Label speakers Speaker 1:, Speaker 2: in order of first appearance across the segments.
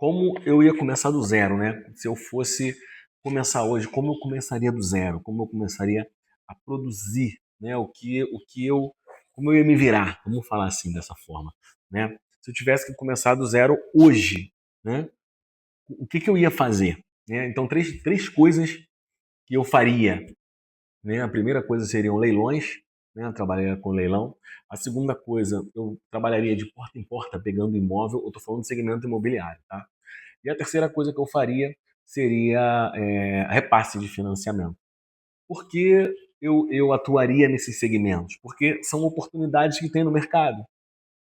Speaker 1: como eu ia começar do zero, né? Se eu fosse começar hoje, como eu começaria do zero? Como eu começaria a produzir, né? Como eu ia me virar? Vamos falar assim dessa forma, né? Se eu tivesse que começar do zero hoje, né? O que eu ia fazer? Né? Então, três coisas que eu faria, né? A primeira coisa seriam leilões, né? Eu trabalharia com leilão. A segunda coisa, eu trabalharia de porta em porta, pegando imóvel. Eu estou falando de segmento imobiliário, tá? E a terceira coisa que eu faria seria repasse de financiamento. Por que eu atuaria nesses segmentos? Porque são oportunidades que tem no mercado.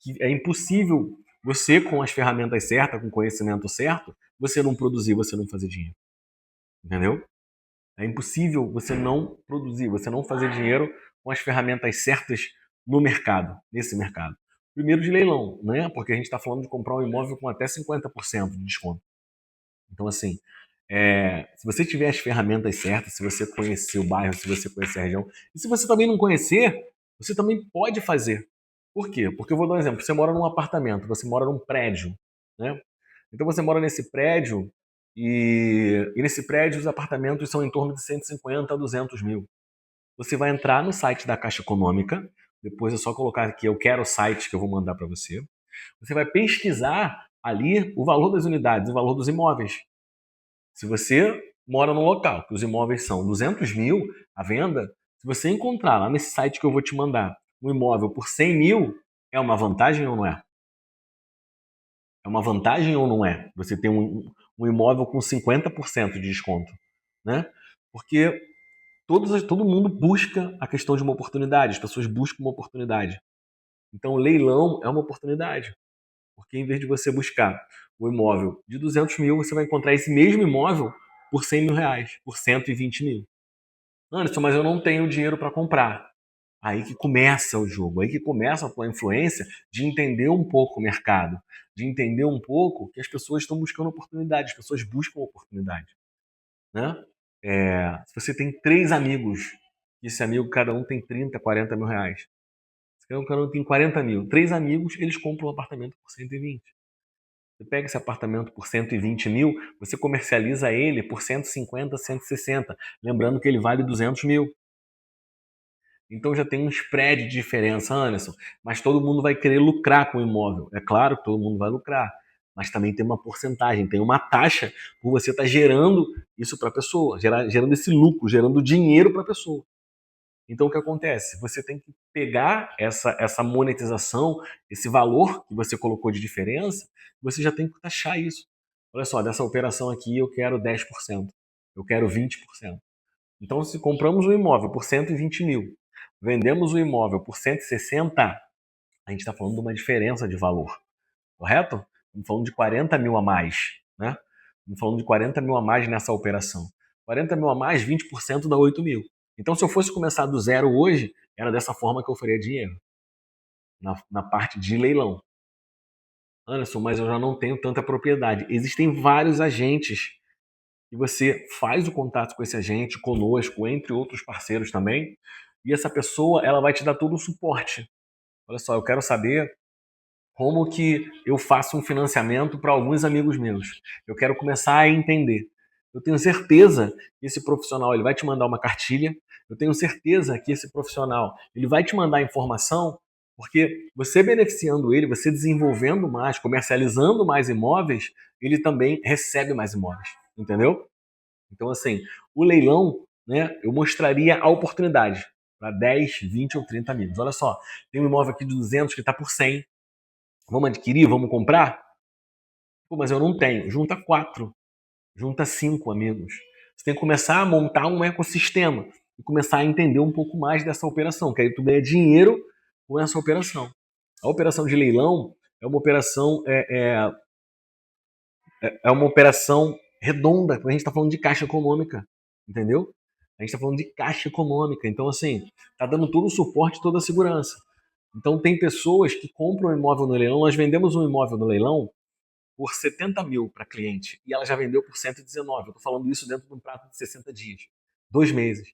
Speaker 1: Que é impossível você, com as ferramentas certas, com o conhecimento certo, você não produzir, você não fazer dinheiro. Entendeu? É impossível você não produzir, você não fazer dinheiro com as ferramentas certas no mercado, nesse mercado. Primeiro de leilão, né? Porque a gente está falando de comprar um imóvel com até 50% de desconto. Então, assim, se você tiver as ferramentas certas, se você conhecer o bairro, se você conhecer a região, e se você também não conhecer, você também pode fazer. Por quê? Porque eu vou dar um exemplo. Você mora num apartamento, você mora num prédio, né? Então você mora nesse prédio e nesse prédio os apartamentos são em torno de 150 a 200 mil. Você vai entrar no site da Caixa Econômica, depois é só colocar aqui, eu quero o site que eu vou mandar para você. Você vai pesquisar ali o valor das unidades, o valor dos imóveis. Se você mora num local que os imóveis são 200 mil à venda, se você encontrar lá nesse site que eu vou te mandar um imóvel por 100 mil, é uma vantagem ou não é? É uma vantagem ou não é? Você tem um imóvel com 50% de desconto, né? Porque todo mundo busca a questão de uma oportunidade, as pessoas buscam uma oportunidade. Então, o leilão é uma oportunidade. Porque em vez de você buscar o imóvel de 200 mil, você vai encontrar esse mesmo imóvel por 100 mil reais, por 120 mil. Anderson, mas eu não tenho dinheiro para comprar. Aí que começa o jogo, aí que começa a tua influência de entender um pouco o mercado, de entender um pouco que as pessoas estão buscando oportunidade, as pessoas buscam oportunidade, né? Se você tem três amigos, e esse amigo cada um tem 30, 40 mil reais, cada um tem 40 mil, três amigos, eles compram um apartamento por 120. Você pega esse apartamento por 120 mil, você comercializa ele por 150, 160, lembrando que ele vale 200 mil. Então já tem um spread de diferença, Anderson, mas todo mundo vai querer lucrar com o imóvel. É claro que todo mundo vai lucrar, mas também tem uma porcentagem, tem uma taxa por você estar gerando isso para a pessoa, gerando esse lucro, gerando dinheiro para a pessoa. Então o que acontece? Você tem que pegar essa monetização, esse valor que você colocou de diferença, você já tem que taxar isso. Olha só, dessa operação aqui eu quero 10%, eu quero 20%. Então, se compramos um imóvel por 120 mil, vendemos o imóvel por 160, a gente está falando de uma diferença de valor, correto? Estamos falando de 40 mil a mais, né? Estamos falando de 40 mil a mais nessa operação. 40 mil a mais, 20% dá 8 mil. Então, se eu fosse começar do zero hoje, era dessa forma que eu faria dinheiro, na parte de leilão. Anderson, mas eu já não tenho tanta propriedade. Existem vários agentes e você faz o contato com esse agente, conosco, entre outros parceiros também, e essa pessoa ela vai te dar todo o suporte. Olha só, eu quero saber como que eu faço um financiamento para alguns amigos meus. Eu quero começar a entender. Eu tenho certeza que esse profissional ele vai te mandar uma cartilha. Eu tenho certeza que esse profissional ele vai te mandar informação, porque você beneficiando ele, você desenvolvendo mais, comercializando mais imóveis, ele também recebe mais imóveis, entendeu? Então, assim, o leilão, né, eu mostraria a oportunidade para 10, 20 ou 30 amigos. Olha só, tem um imóvel aqui de 200 que está por 100. Vamos adquirir? Vamos comprar? Pô, mas eu não tenho. Junta 4, junta 5 amigos. Você tem que começar a montar um ecossistema e começar a entender um pouco mais dessa operação, que aí tu ganha dinheiro com essa operação. A operação de leilão é uma operação é uma operação redonda, quando a gente está falando de caixa econômica, entendeu? A gente está falando de caixa econômica. Então, assim, está dando todo o suporte, toda a segurança. Então, tem pessoas que compram um imóvel no leilão. Nós vendemos um imóvel no leilão por 70 mil para cliente e ela já vendeu por 119. Eu estou falando isso dentro de um prazo de 60 dias, 2 meses.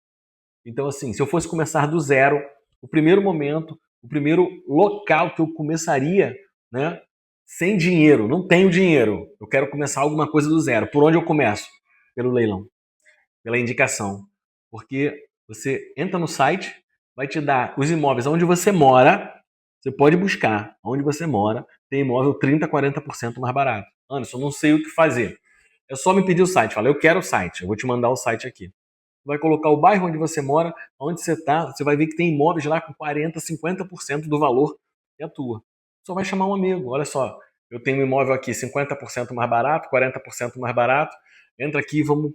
Speaker 1: Então, assim, se eu fosse começar do zero, o primeiro momento, o primeiro local que eu começaria, né, sem dinheiro, não tenho dinheiro, eu quero começar alguma coisa do zero. Por onde eu começo? Pelo leilão, pela indicação. Porque você entra no site, vai te dar os imóveis onde você mora, você pode buscar onde você mora, tem imóvel 30%, 40% mais barato. Anderson, não sei o que fazer. É só me pedir o site. Fala, eu quero o site, eu vou te mandar o site aqui. Vai colocar o bairro onde você mora, onde você está, você vai ver que tem imóveis lá com 40%, 50% do valor que é tua. Só vai chamar um amigo, olha só, eu tenho um imóvel aqui 50% mais barato, 40% mais barato, entra aqui, vamos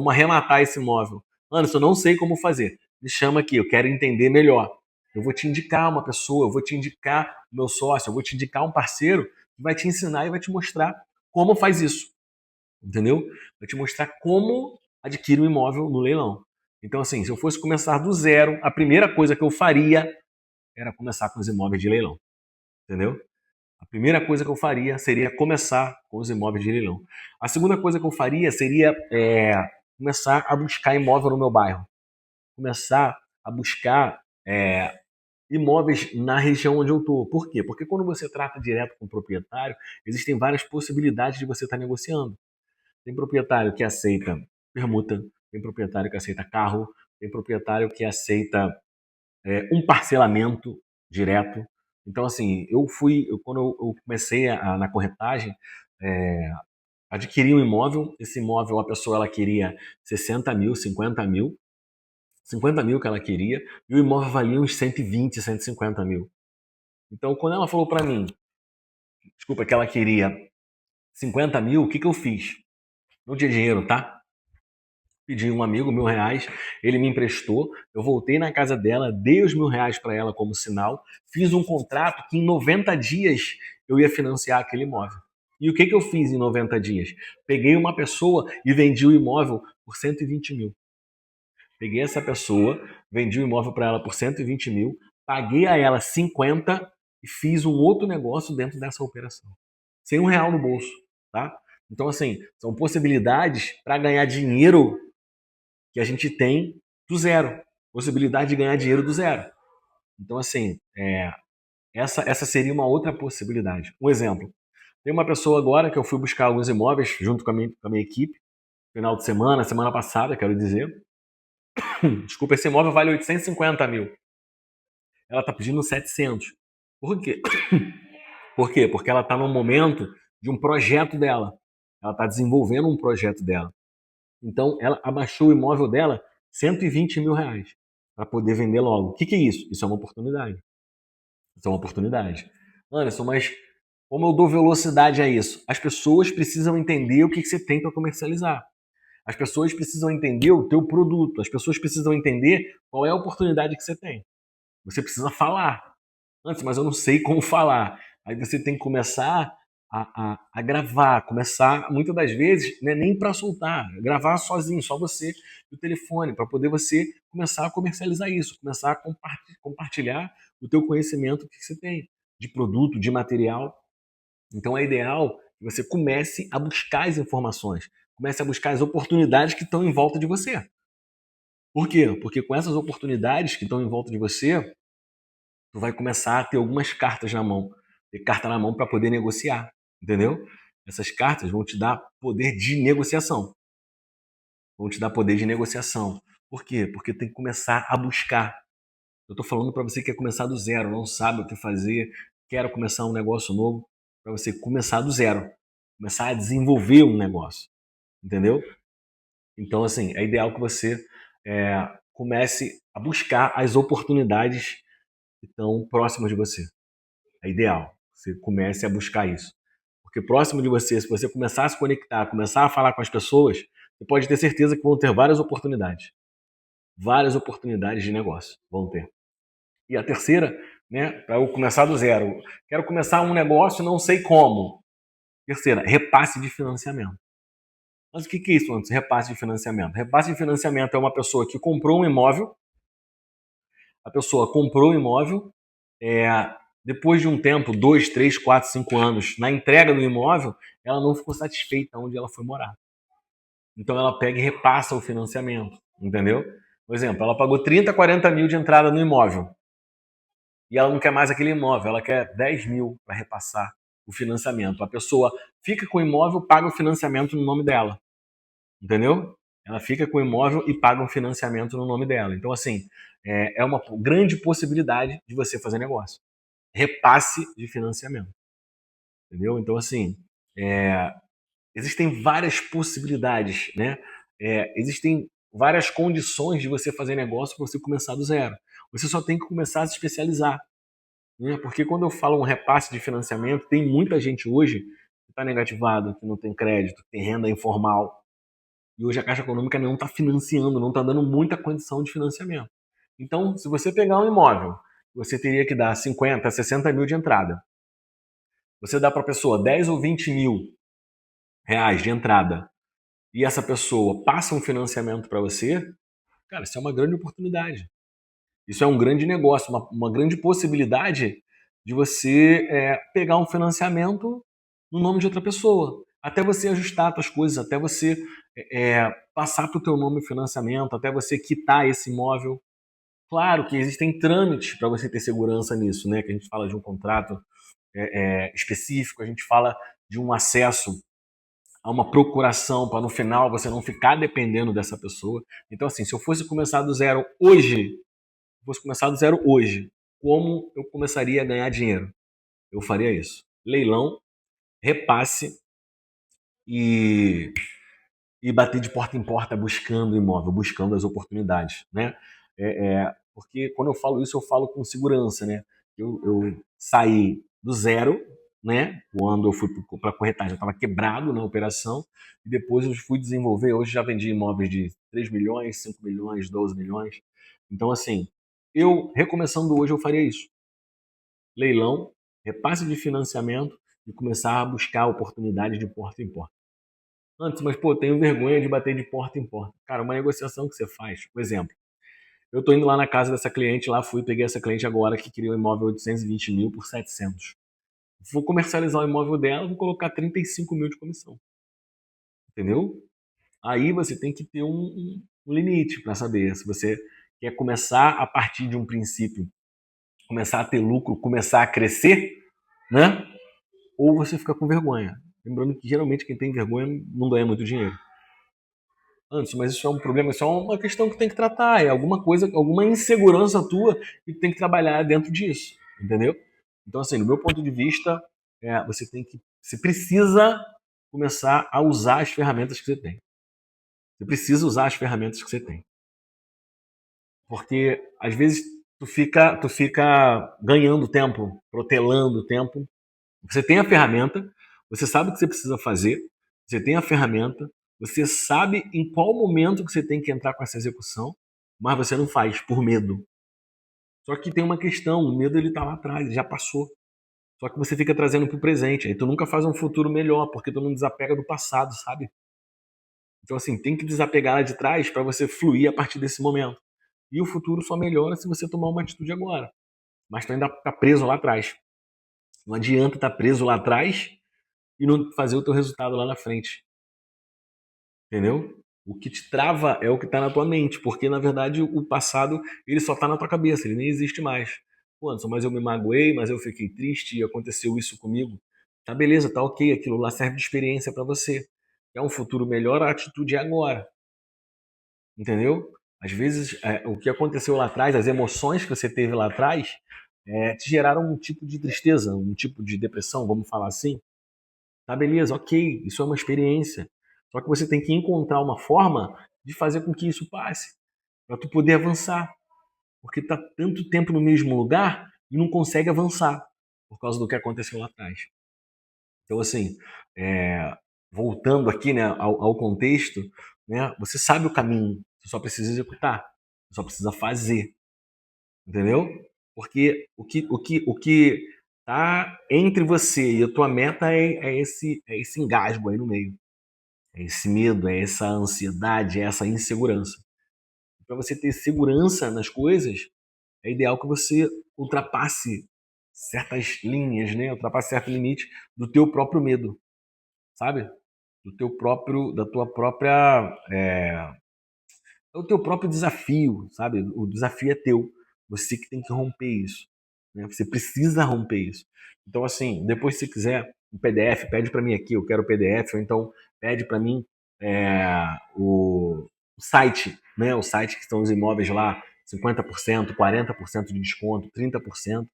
Speaker 1: arrematar esse imóvel. Anderson, eu não sei como fazer, me chama aqui, eu quero entender melhor. Eu vou te indicar uma pessoa, eu vou te indicar o meu sócio, eu vou te indicar um parceiro que vai te ensinar e vai te mostrar como faz isso, entendeu? Vai te mostrar como adquire um imóvel no leilão. Então, assim, se eu fosse começar do zero, a primeira coisa que eu faria era começar com os imóveis de leilão, entendeu? A primeira coisa que eu faria seria começar com os imóveis de leilão. A segunda coisa que eu faria seria começar a buscar imóvel no meu bairro. Começar a buscar imóveis na região onde eu estou. Por quê? Porque quando você trata direto com o proprietário, existem várias possibilidades de você estar negociando. Tem proprietário que aceita permuta, tem proprietário que aceita carro, tem proprietário que aceita um parcelamento direto. Então, assim, quando eu comecei na corretagem, é, adquiri um imóvel. Esse imóvel, a pessoa ela queria 60 mil, 50 mil que ela queria, e o imóvel valia uns 120, 150 mil. Então, quando ela falou para mim, desculpa, que ela queria 50 mil, o que eu fiz? Não tinha dinheiro, tá? Pedi um amigo R$ 1.000, ele me emprestou, eu voltei na casa dela, dei os R$ 1.000 para ela como sinal, fiz um contrato que em 90 dias eu ia financiar aquele imóvel. E o que eu fiz em 90 dias? Peguei uma pessoa e vendi o imóvel por 120 mil. Peguei essa pessoa, vendi o imóvel para ela por 120 mil, paguei a ela 50 e fiz um outro negócio dentro dessa operação. Sem R$ 1 no bolso, tá? Então, assim, são possibilidades para ganhar dinheiro que a gente tem do zero. Possibilidade de ganhar dinheiro do zero. Então, assim, essa seria uma outra possibilidade. Um exemplo. Tem uma pessoa agora que eu fui buscar alguns imóveis junto com a minha equipe, final de semana passada, quero dizer. Desculpa, esse imóvel vale 850 mil. Ela está pedindo 700. Por quê? Por quê? Porque ela está no momento de um projeto dela. Ela está desenvolvendo um projeto dela. Então, ela abaixou o imóvel dela 120 mil reais para poder vender logo. O que é isso? Isso é uma oportunidade. Isso é uma oportunidade. Anderson, mas como eu dou velocidade a isso? As pessoas precisam entender o que você tem para comercializar. As pessoas precisam entender o teu produto. As pessoas precisam entender qual é a oportunidade que você tem. Você precisa falar. Antes, mas eu não sei como falar. Aí você tem que começar a gravar, começar, muitas das vezes, né, nem para soltar, gravar sozinho, só você e o telefone, para poder você começar a comercializar isso, começar a compartilhar o teu conhecimento que você tem, de produto, de material. Então é ideal que você comece a buscar as informações, comece a buscar as oportunidades que estão em volta de você. Por quê? Porque com essas oportunidades que estão em volta de você, tu vai começar a ter algumas cartas na mão. Ter carta na mão para poder negociar, entendeu? Essas cartas vão te dar poder de negociação. Vão te dar poder de negociação. Por quê? Porque tem que começar a buscar. Eu estou falando para você que quer começar do zero, não sabe o que fazer, quer começar um negócio novo, para você começar do zero. Começar a desenvolver um negócio, entendeu? Então, assim, é ideal que você comece a buscar as oportunidades que estão próximas de você. É ideal. Você comece a buscar isso. Porque próximo de você, se você começar a se conectar, começar a falar com as pessoas, você pode ter certeza que vão ter várias oportunidades. Várias oportunidades de negócio vão ter. E a terceira, né, para eu começar do zero. Quero começar um negócio, não sei como. Terceira, repasse de financiamento. Mas o que é isso, antes? Repasse de financiamento. Repasse de financiamento é uma pessoa que comprou um imóvel, a pessoa comprou o imóvel, é, depois de um tempo, 2, 3, 4, 5 anos, na entrega do imóvel, ela não ficou satisfeita onde ela foi morar. Então ela pega e repassa o financiamento, entendeu? Por exemplo, ela pagou 30, 40 mil de entrada no imóvel e ela não quer mais aquele imóvel, ela quer 10 mil para repassar. o financiamento. A pessoa fica com o imóvel, paga o financiamento no nome dela. Entendeu? Ela fica com o imóvel e paga um financiamento no nome dela. Então, assim, é uma grande possibilidade de você fazer negócio. Repasse de financiamento. Entendeu? Então, assim, existem várias possibilidades, né? Existem várias condições de você fazer negócio para você começar do zero. Você só tem que começar a se especializar. Né? Porque quando eu falo um repasse de financiamento, tem muita gente hoje que está negativado, que não tem crédito, que tem renda informal. E hoje a Caixa Econômica não está financiando, não está dando muita condição de financiamento. Então, se você pegar um imóvel, você teria que dar 50, 60 mil de entrada. Você dá para a pessoa 10 ou 20 mil reais de entrada e essa pessoa passa um financiamento para você, cara, isso é uma grande oportunidade. Isso é um grande negócio, uma grande possibilidade de você pegar um financiamento no nome de outra pessoa. Até você ajustar as suas coisas, até você passar para o teu nome o financiamento, até você quitar esse imóvel. Claro que existem trâmites para você ter segurança nisso, né? Que a gente fala de um contrato específico, a gente fala de um acesso a uma procuração para no final você não ficar dependendo dessa pessoa. Então, assim, se eu fosse começar do zero hoje, como eu começaria a ganhar dinheiro? Eu faria isso. Leilão, repasse e bater de porta em porta buscando imóvel, buscando as oportunidades, né? Porque quando eu falo isso, eu falo com segurança, né? Eu saí do zero, né? Quando eu fui para a corretagem, eu estava quebrado na operação e depois eu fui desenvolver. Hoje já vendi imóveis de 3 milhões, 5 milhões, 12 milhões. Então, assim, eu recomeçando hoje, eu faria isso. Leilão, repasse de financiamento e começar a buscar oportunidades de porta em porta. Antes, mas pô, tenho vergonha de bater de porta em porta. Cara, uma negociação que você faz, por exemplo, eu tô indo lá na casa dessa cliente, lá fui, peguei essa cliente agora que queria um imóvel 820 mil por 700. Vou comercializar o imóvel dela, vou colocar 35 mil de comissão. Entendeu? Aí você tem que ter um limite para saber se você quer começar a partir de um princípio, começar a ter lucro, começar a crescer, né? Ou você fica com vergonha. Lembrando que geralmente quem tem vergonha não ganha muito dinheiro. Antes, mas isso é um problema, isso é uma questão que tem que tratar, é alguma coisa, alguma insegurança tua e tem que trabalhar dentro disso, entendeu? Então, assim, no meu ponto de vista, você precisa começar a usar as ferramentas que você tem. Você precisa usar as ferramentas que você tem. Porque, às vezes, tu fica ganhando tempo, protelando tempo. Você tem a ferramenta, você sabe o que você precisa fazer, você tem a ferramenta, você sabe em qual momento que você tem que entrar com essa execução, mas você não faz por medo. Só que tem uma questão, o medo ele tá lá atrás, já passou. Só que você fica trazendo pro presente, aí tu nunca faz um futuro melhor, porque tu não desapega do passado, sabe? Então assim, tem que desapegar lá de trás para você fluir a partir desse momento. E o futuro só melhora se você tomar uma atitude agora. Mas tu ainda tá preso lá atrás. Não adianta estar preso lá atrás e não fazer o teu resultado lá na frente. Entendeu? O que te trava é o que está na tua mente, porque na verdade o passado ele só está na tua cabeça, ele nem existe mais. Pô, Anderson, mas eu me magoei, mas eu fiquei triste e aconteceu isso comigo. Tá beleza, tá ok, aquilo lá serve de experiência para você. É um futuro melhor, a atitude é agora. Entendeu? Às vezes o que aconteceu lá atrás, as emoções que você teve lá atrás, te geraram um tipo de tristeza, um tipo de depressão, vamos falar assim. Tá, beleza, ok, isso é uma experiência. Só que você tem que encontrar uma forma de fazer com que isso passe, para tu poder avançar. Porque tá tanto tempo no mesmo lugar e não consegue avançar por causa do que aconteceu lá atrás. Então, assim, voltando aqui, né, ao contexto, né, você sabe o caminho, você só precisa executar, você só precisa fazer, entendeu? Porque o que tá entre você e a tua meta é esse engasgo aí no meio. É esse medo, é essa ansiedade, é essa insegurança. Para você ter segurança nas coisas, é ideal que você ultrapasse certas linhas, né? Ultrapasse certo limite do teu próprio medo, sabe? Da tua própria, o teu próprio desafio, sabe? O desafio é teu. Você que tem que romper isso. né? Você precisa romper isso. Então, assim, depois se quiser um PDF, pede para mim aqui, eu quero o PDF, ou então pede para mim o site, né? O site que estão os imóveis lá, 50%, 40% de desconto, 30%. Se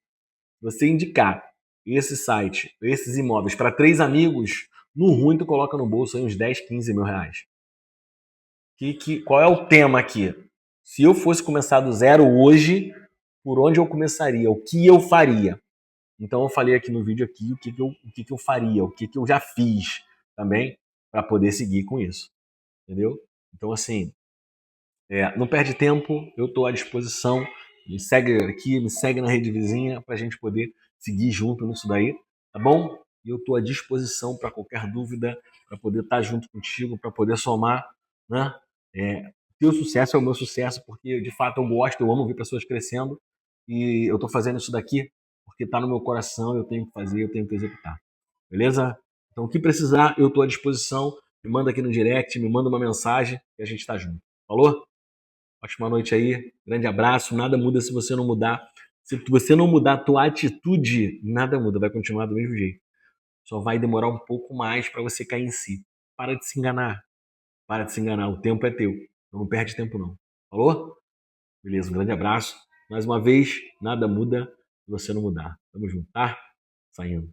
Speaker 1: você indicar esse site, esses imóveis para 3 amigos, no ruim tu coloca no bolso aí uns 10, 15 mil reais. Qual é o tema aqui? Se eu fosse começar do zero hoje, por onde eu começaria? O que eu faria? Então eu falei aqui no vídeo aqui o que eu faria, o que eu já fiz também para poder seguir com isso, entendeu? Então assim, não perde tempo, eu estou à disposição. Me segue aqui, me segue na rede vizinha para a gente poder seguir junto nisso daí, tá bom? E eu estou à disposição para qualquer dúvida, para poder estar junto contigo, para poder somar, né? Teu sucesso é o meu sucesso, porque de fato eu gosto, eu amo ver pessoas crescendo e eu estou fazendo isso daqui porque está no meu coração, eu tenho que fazer, eu tenho que executar, beleza? Então o que precisar, eu estou à disposição. Me manda aqui no direct, me manda uma mensagem e a gente está junto. Falou? Ótima noite aí, grande abraço. Nada muda se você não mudar. Se você não mudar a tua atitude, nada muda, vai continuar do mesmo jeito. Só vai demorar um pouco mais para você cair em si. Para de se enganar. Para de se enganar. O tempo é teu. Então não perde tempo não. Falou? Beleza, um grande abraço. Mais uma vez, nada muda se você não mudar. Tamo junto, tá? Saindo.